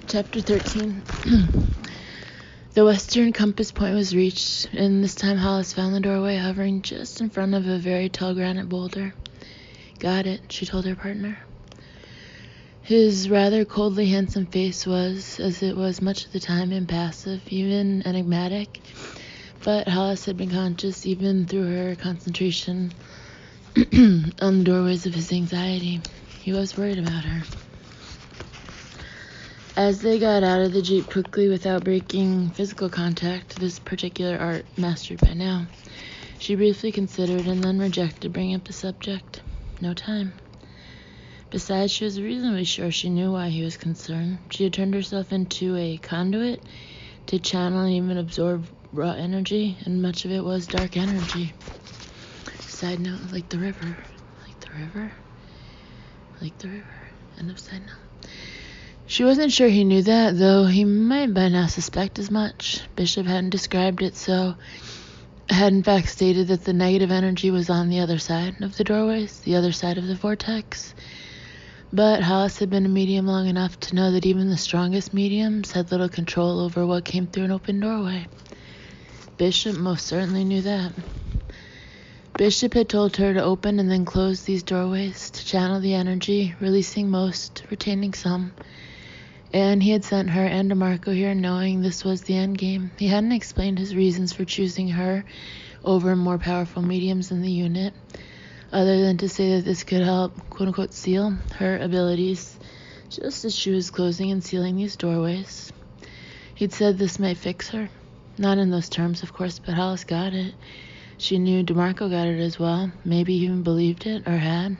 Chapter 13. The western compass point was reached, and this time Hollis found the doorway hovering just in front of a very tall granite boulder. "Got it," she told her partner. His rather coldly handsome face was, as it was much of the time, impassive, even enigmatic, but Hollis had been conscious, even through her concentration on the doorways, of his anxiety. He was worried about her. As they got out of the Jeep quickly without breaking physical contact, this particular art mastered by now, she briefly considered and then rejected bringing up the subject. No time. Besides, she was reasonably sure she knew why he was concerned. She had turned herself into a conduit to channel and even absorb raw energy, and much of it was dark energy. Side note, like the river. End of side note. She wasn't sure he knew that, though he might by now suspect as much. Bishop hadn't described it so, had in fact stated that the negative energy was on the other side of the doorways, the other side of the vortex. But Hollis had been a medium long enough to know that even the strongest mediums had little control over what came through an open doorway. Bishop most certainly knew that. Bishop had told her to open and then close these doorways, to channel the energy, releasing most, retaining some. And he had sent her and DeMarco here knowing this was the end game. He hadn't explained his reasons for choosing her over more powerful mediums in the unit, other than to say that this could help, quote-unquote, seal her abilities, just as she was closing and sealing these doorways. He'd said this might fix her. Not in those terms, of course, but Hollis got it. She knew DeMarco got it as well, maybe even believed it, or had,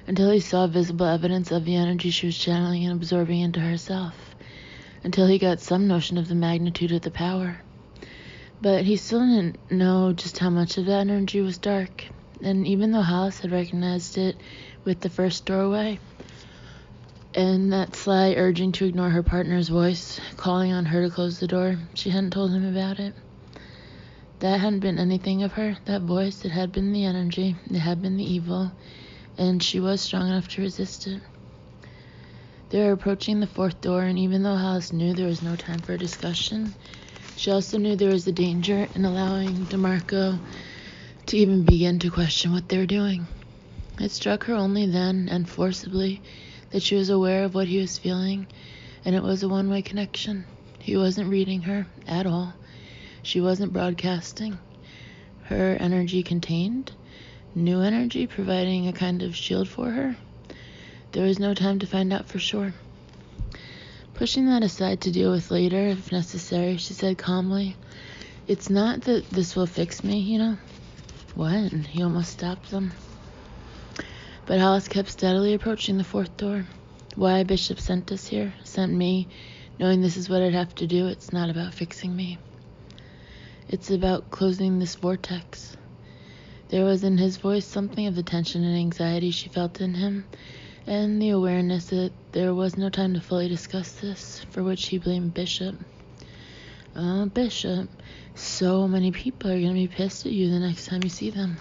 until he saw visible evidence of the energy she was channeling and absorbing into herself, until he got some notion of the magnitude of the power. But he still didn't know just how much of that energy was dark, and even though Hollis had recognized it with the first doorway, and that sly urging to ignore her partner's voice, calling on her to close the door, she hadn't told him about it. That hadn't been anything of her, that voice. It had been the energy, it had been the evil, and she was strong enough to resist it. They were approaching the fourth door, and even though Hollis knew there was no time for a discussion, she also knew there was a danger in allowing DeMarco to even begin to question what they were doing. It struck her only then, and forcibly, that she was aware of what he was feeling, and it was a one-way connection. He wasn't reading her at all. She wasn't broadcasting. Her energy contained new energy, providing a kind of shield for her. There was no time to find out for sure. Pushing that aside to deal with later, if necessary, she said calmly, "It's not that this will fix me, you know." What? He almost stopped them. But Hollis kept steadily approaching the fourth door. "Why Bishop sent us here, sent me, knowing this is what I'd have to do. It's not about fixing me. It's about closing this vortex." There was in his voice something of the tension and anxiety she felt in him, and the awareness that there was no time to fully discuss this, for which he blamed Bishop. Oh, Bishop. So many people are going to be pissed at you the next time you see them.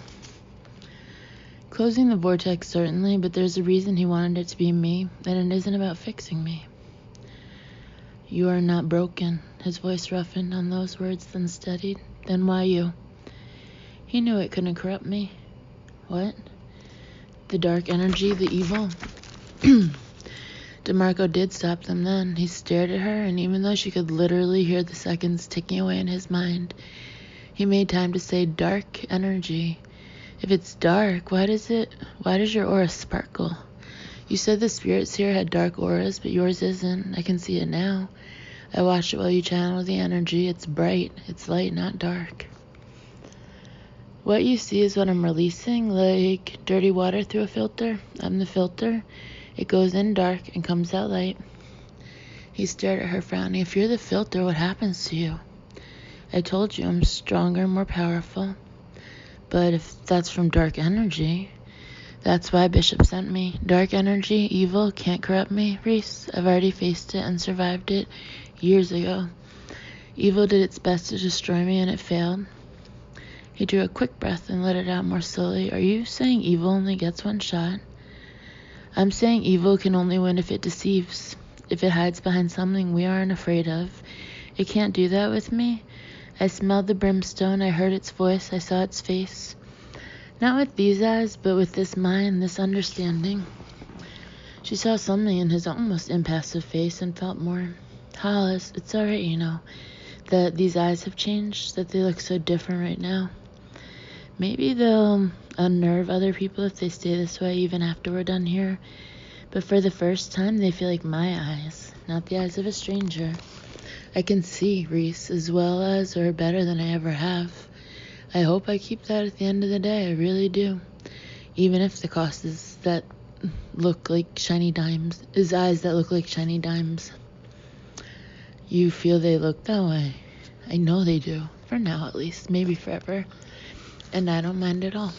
Closing the vortex, certainly, but there's a reason he wanted it to be me, and it isn't about fixing me. You are not broken. His voice roughened on those words, then steadied. Then why you? He knew it couldn't corrupt me. What? The dark energy, the evil? DeMarco did stop them then. He stared at her, and even though she could literally hear the seconds ticking away in his mind, he made time to say dark energy. If it's dark, why does your aura sparkle? You said the spirits here had dark auras, but yours isn't. I can see it now. I watched it while you channel the energy. It's bright. It's light, not dark. What you see is what I'm releasing, like dirty water through a filter. I'm the filter. It goes in dark and comes out light. He stared at her, frowning. If you're the filter, what happens to you? I told you I'm stronger, more powerful. But if that's from dark energy, that's why Bishop sent me. Dark energy, evil, can't corrupt me, Reese. I've already faced it and survived it years ago. Evil did its best to destroy me, and it failed. He drew a quick breath and let it out more slowly. Are you saying evil only gets one shot? I'm saying evil can only win if it deceives. if it hides behind something we aren't afraid of. It can't do that with me. I smelled the brimstone, I heard its voice, I saw its face. Not with these eyes, but with this mind, this understanding. She saw something in his almost impassive face and felt more. Hollis, it's alright, you know, that these eyes have changed, that they look so different right now. Maybe they'll unnerve other people if they stay this way even after we're done here. But for the first time, they feel like my eyes, not the eyes of a stranger. I can see Reese as well as or better than I ever have. I hope I keep that at the end of the day, I really do. Even if the cost is that look like shiny dimes, is eyes that look like shiny dimes. You feel they look that way? I know they do, for now at least, maybe forever. And I don't mind at all.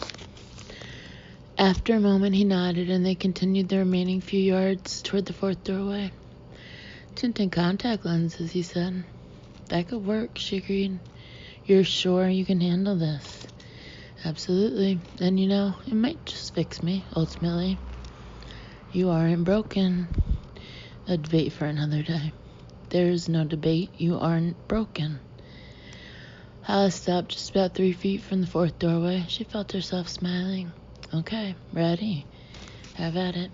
After a moment, he nodded, and they continued the remaining few yards toward the fourth doorway. Tinted contact lenses, he said. That could work, she agreed. You're sure you can handle this? Absolutely. And you know, it might just fix me, ultimately. You aren't broken. A debate for another day. There's no debate. You aren't broken. Hollis stopped just about 3 feet from the fourth doorway. She felt herself smiling. Okay, ready. Have at it.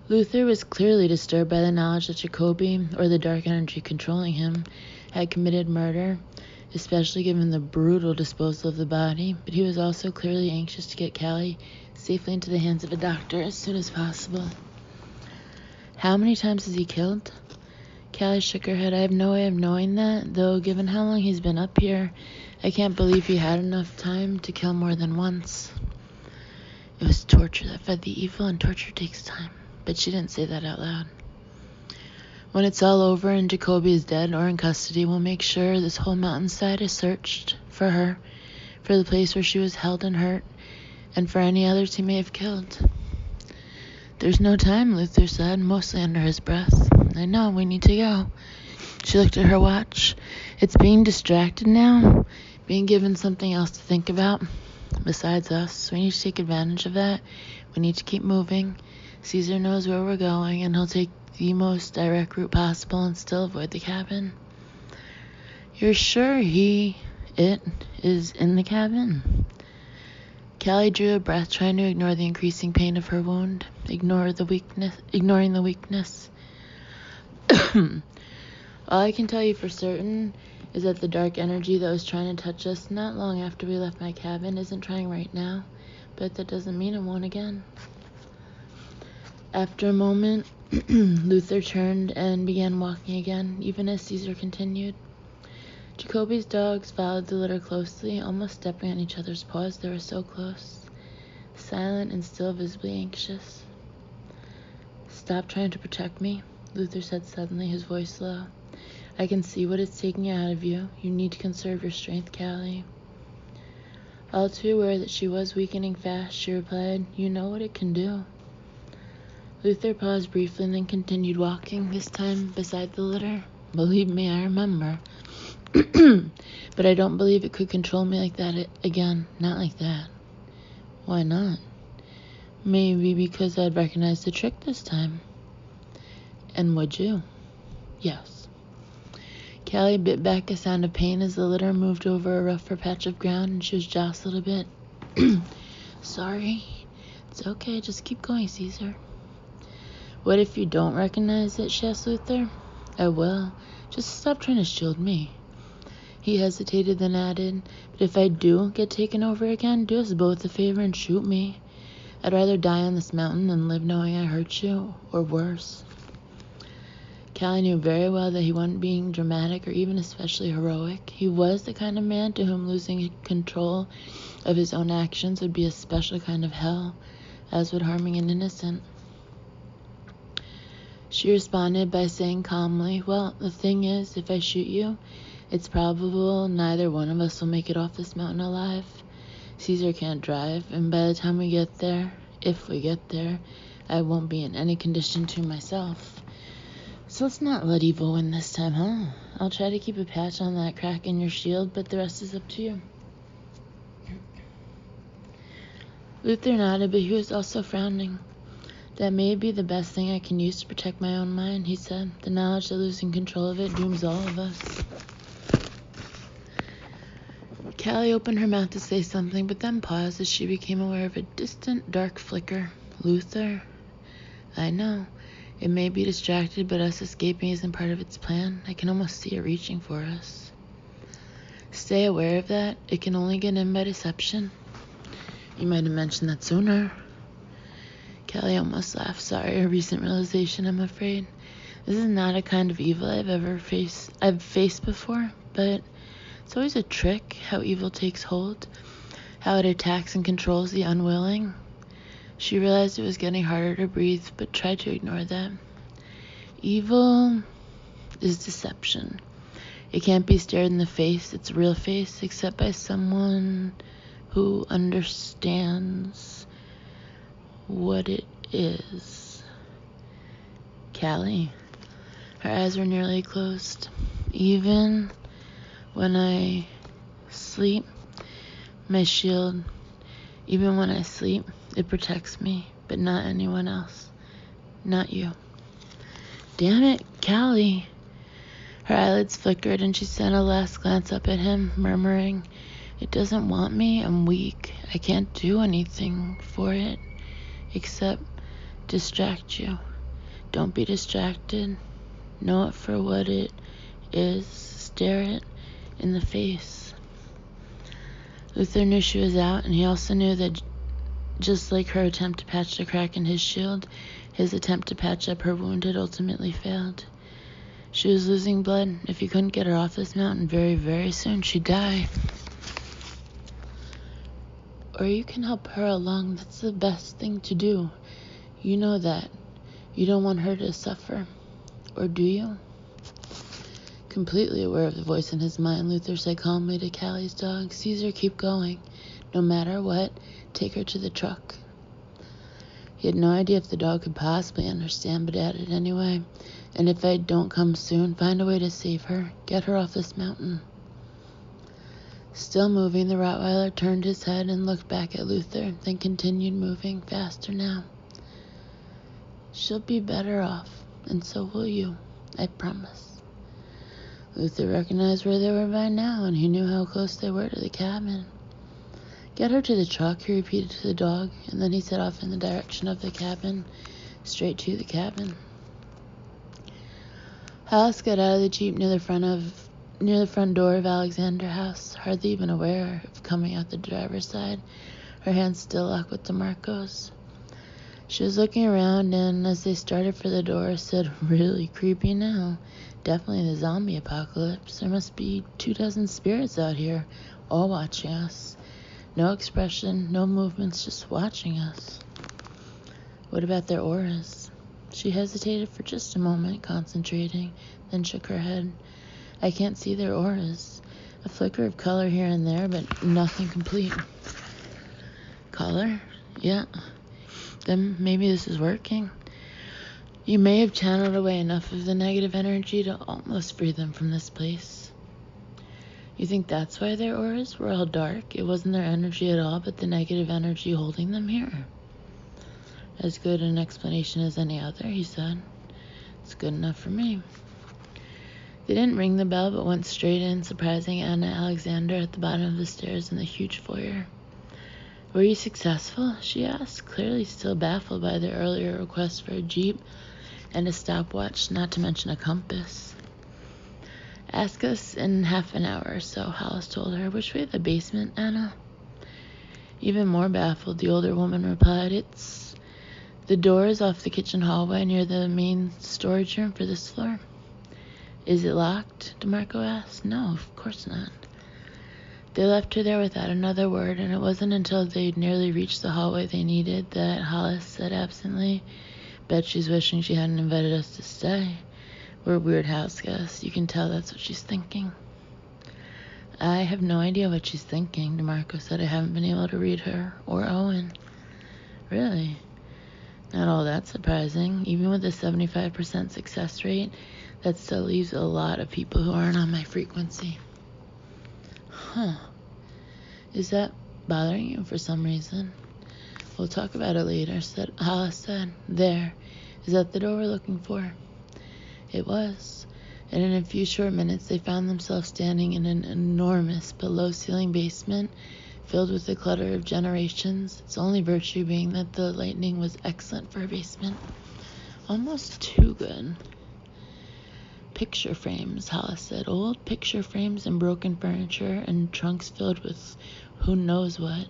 Luther was clearly disturbed by the knowledge that Jacoby, or the dark energy controlling him, had committed murder, especially given the brutal disposal of the body, but he was also clearly anxious to get Callie safely into the hands of a doctor as soon as possible. How many times has he killed? Callie shook her head. I have no way of knowing that, though given how long he's been up here, I can't believe he had enough time to kill more than once. It was torture that fed the evil, and torture takes time. But she didn't say that out loud. When it's all over and Jacoby is dead or in custody, we'll make sure this whole mountainside is searched for her, for the place where she was held and hurt, and for any others he may have killed. There's no time, Luther said, mostly under his breath. I know, we need to go. She looked at her watch. It's being distracted now, being given something else to think about. Besides us, we need to take advantage of that. We need to keep moving. Caesar knows where we're going, and he'll take the most direct route possible and still avoid the cabin. You're sure it is in the cabin? Callie drew a breath, trying to ignore the increasing pain of her wound, ignoring the weakness. All I can tell you for certain is that the dark energy that was trying to touch us not long after we left my cabin isn't trying right now, but that doesn't mean it won't again. After a moment, Luther turned and began walking again, even as Caesar continued. Jacoby's dogs followed the litter closely, almost stepping on each other's paws. They were so close, silent and still visibly anxious. Stop trying to protect me, Luther said suddenly, his voice low. I can see what it's taking out of you. You need to conserve your strength, Callie. All too aware that she was weakening fast, she replied, You know what it can do. Luther paused briefly and then continued walking, this time beside the litter. Believe me, I remember. But I don't believe it could control me like that again. Not like that. Why not? Maybe because I'd recognize the trick this time. And would you? Yes. Callie bit back a sound of pain as the litter moved over a rougher patch of ground and she was jostled a bit. Sorry. It's okay, just keep going, Caesar. What if you don't recognize it? She asked Luther. I will. Just stop trying to shield me. He hesitated, then added, But if I do get taken over again, do us both a favor and shoot me. I'd rather die on this mountain than live knowing I hurt you, or worse. Callie knew very well that he wasn't being dramatic or even especially heroic. He was the kind of man to whom losing control of his own actions would be a special kind of hell, as would harming an innocent. She responded by saying calmly, Well, the thing is, if I shoot you, it's probable neither one of us will make it off this mountain alive. Caesar can't drive, and by the time we get there, if we get there, I won't be in any condition to myself. So let's not let evil win this time, huh? I'll try to keep a patch on that crack in your shield, but the rest is up to you. Luther nodded, but he was also frowning. That may be the best thing I can use to protect my own mind, he said. The knowledge that losing control of it dooms all of us. Callie opened her mouth to say something, but then paused as she became aware of a distant, dark flicker. Luther? I know. It may be distracted, but us escaping isn't part of its plan. I can almost see it reaching for us. Stay aware of that. It can only get in by deception. You might have mentioned that sooner. Callie almost laughed. Sorry, a recent realization, I'm afraid. This is not a kind of evil I've faced before, but it's always a trick how evil takes hold, how it attacks and controls the unwilling. She realized it was getting harder to breathe, but tried to ignore that. Evil is deception. It can't be stared in the face, its real face, except by someone who understands what it is. Callie. Her eyes were nearly closed. Even when I sleep, my shield, even when I sleep, it protects me, but not anyone else. Not you. Damn it, Callie. Her eyelids flickered and she sent a last glance up at him, murmuring, It doesn't want me, I'm weak. I can't do anything for it, except distract you. Don't be distracted. Know it for what it is. Stare it in the face. Luther knew she was out, and he also knew that just like her attempt to patch the crack in his shield, his attempt to patch up her wound had ultimately failed. She was losing blood. If he couldn't get her off this mountain very, very soon, she'd die. Or you can help her along. That's the best thing to do. You know that. You don't want her to suffer. Or do you? Completely aware of the voice in his mind, Luther said calmly to Callie's dog, Caesar, keep going. No matter what, take her to the truck. He had no idea if the dog could possibly understand, but added anyway. And if I don't come soon, find a way to save her. Get her off this mountain. Still moving, the Rottweiler turned his head and looked back at Luther, then continued moving, faster now. She'll be better off, and so will you, I promise. Luther recognized where they were by now, and he knew how close they were to the cabin. Get her to the truck, he repeated to the dog, and then he set off in the direction of the cabin, straight to the cabin. Hollis got out of the Jeep near the front door of Alexander House, hardly even aware of coming out the driver's side, her hands still locked with DeMarco's. She was looking around, and as they started for the door, said, Really creepy now. Definitely the zombie apocalypse. There must be 24 spirits out here, all watching us. No expression, no movements, just watching us. What about their auras? She hesitated for just a moment, concentrating, then shook her head. I can't see their auras. A flicker of color here and there, but nothing complete. Color? Yeah. Then maybe this is working. You may have channeled away enough of the negative energy to almost free them from this place. You think that's why their auras were all dark? It wasn't their energy at all, but the negative energy holding them here. As good an explanation as any other, he said. It's good enough for me. They didn't ring the bell, but went straight in, surprising Anna Alexander at the bottom of the stairs in the huge foyer. Were you successful? She asked, clearly still baffled by their earlier request for a jeep and a stopwatch, not to mention a compass. Ask us in half an hour or so, Hollis told her. Which way? The basement, Anna? Even more baffled, the older woman replied, The door is off the kitchen hallway near the main storage room for this floor. Is it locked? DeMarco asked. No, of course not. They left her there without another word, and it wasn't until they'd nearly reached the hallway they needed that Hollis said absently, Bet she's wishing she hadn't invited us to stay. We're weird house guests. You can tell that's what she's thinking. I have no idea what she's thinking, DeMarco said. I haven't been able to read her or Owen. Really? Not all that surprising. Even with a 75% success rate, that still leaves a lot of people who aren't on my frequency. Huh. Is that bothering you for some reason? We'll talk about it later, Hollis said. There. Is that the door we're looking for? It was. And in a few short minutes, they found themselves standing in an enormous below-ceiling basement filled with the clutter of generations, its only virtue being that the lighting was excellent for a basement. Almost too good. Picture frames, Hollis said. Old picture frames and broken furniture and trunks filled with who knows what.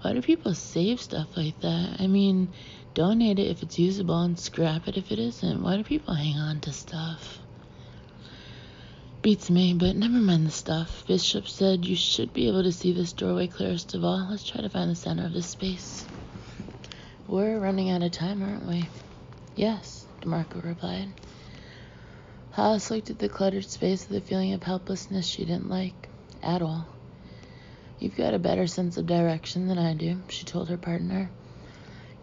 Why do people save stuff like that? I mean, donate it if it's usable and scrap it if it isn't. Why do people hang on to stuff? Beats me, but never mind the stuff. Bishop said you should be able to see this doorway clearest of all. Let's try to find the center of this space. We're running out of time, aren't we? Yes, DeMarco replied. Hollis looked at the cluttered space with a feeling of helplessness she didn't like at all. You've got a better sense of direction than I do, she told her partner.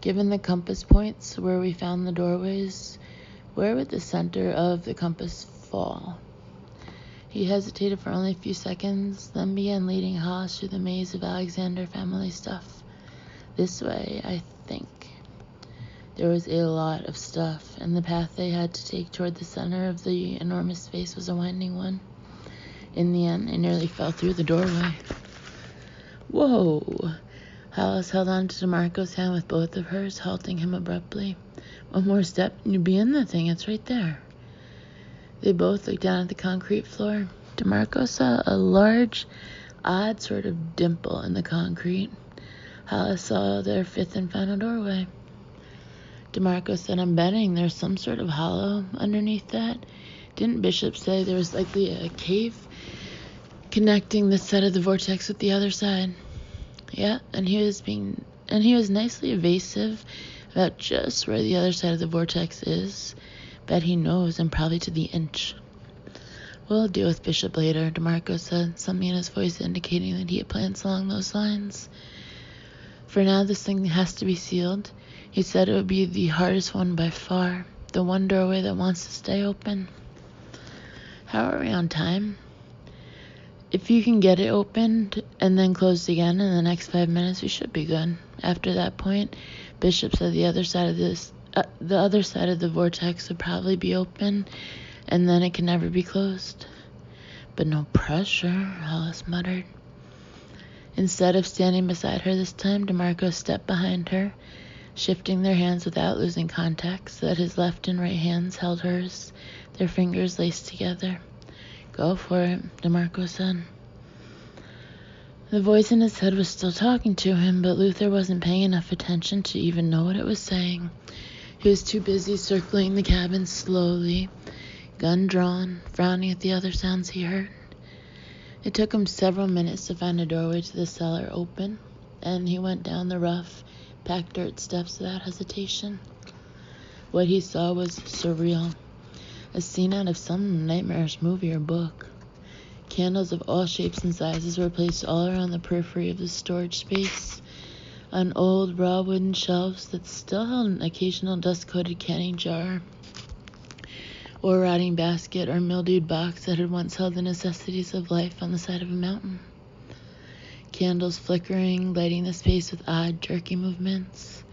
Given the compass points where we found the doorways, where would the center of the compass fall? He hesitated for only a few seconds, then began leading Hollis through the maze of Alexander family stuff. This way, I think. There was a lot of stuff, and the path they had to take toward the center of the enormous space was a winding one. In the end, they nearly fell through the doorway. Whoa! Hollis held on to DeMarco's hand with both of hers, halting him abruptly. One more step and you'd be in the thing. It's right there. They both looked down at the concrete floor. DeMarco saw a large, odd sort of dimple in the concrete. Hollis saw their fifth and final doorway. DeMarco said, I'm betting there's some sort of hollow underneath that. Didn't Bishop say there was likely a cave connecting this side of the vortex with the other side? Yeah, and he was nicely evasive about just where the other side of the vortex is. Bet he knows, and probably to the inch. We'll deal with Bishop later, DeMarco said, something in his voice indicating that he had plans along those lines. For now, this thing has to be sealed. He said it would be the hardest one by far, the one doorway that wants to stay open. How are we on time? If you can get it opened and then closed again in the next 5 minutes, we should be good. After that point, Bishop said the other side of the vortex would probably be open, and then it can never be closed. But no pressure, Hollis muttered. Instead of standing beside her this time, DeMarco stepped behind her, shifting their hands without losing contact so that his left and right hands held hers, their fingers laced together. Go for it, DeMarco said. The voice in his head was still talking to him, but Luther wasn't paying enough attention to even know what it was saying. He was too busy circling the cabin slowly, gun drawn, frowning at the other sounds he heard. It took him several minutes to find a doorway to the cellar open, and he went down the rough, packed dirt steps without hesitation. What he saw was surreal, a scene out of some nightmarish movie or book. Candles of all shapes and sizes were placed all around the periphery of the storage space, on old raw wooden shelves that still held an occasional dust-coated canning jar, or rotting basket, or mildewed box that had once held the necessities of life on the side of a mountain. Candles flickering, lighting the space with odd, jerky movements.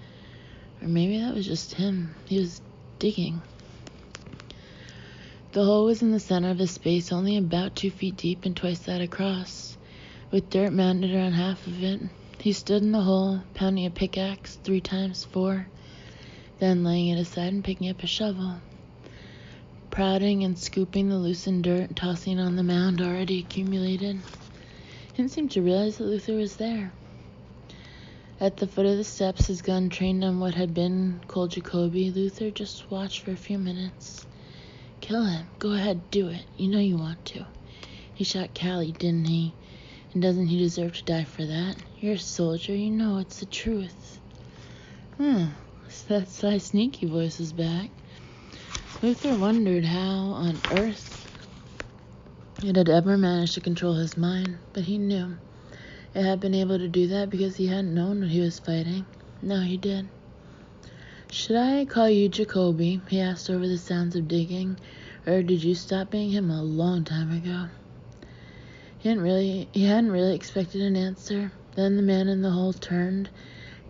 Or maybe that was just him. He was digging. The hole was in the center of the space, only about 2 feet deep and twice that across, with dirt mounded around half of it. He stood in the hole, pounding a pickaxe 3 times 4, then laying it aside and picking up a shovel, prodding and scooping the loosened dirt, tossing it on the mound already accumulated. He didn't seem to realize that Luther was there. At the foot of the steps, his gun trained on what had been Colt Jacoby, Luther just watched for a few minutes. Kill him. Go ahead, do it. You know you want to. He shot Callie, didn't he? And doesn't he deserve to die for that? You're a soldier. You know it's the truth. So that sly sneaky voice was back. Luther wondered how on earth it had ever managed to control his mind, but he knew it had been able to do that because he hadn't known what he was fighting. Now he did. Should I call you Jacoby? He asked over the sounds of digging, or did you stop being him a long time ago? He hadn't really expected an answer. Then the man in the hole turned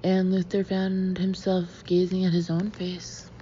and Luther found himself gazing at his own face.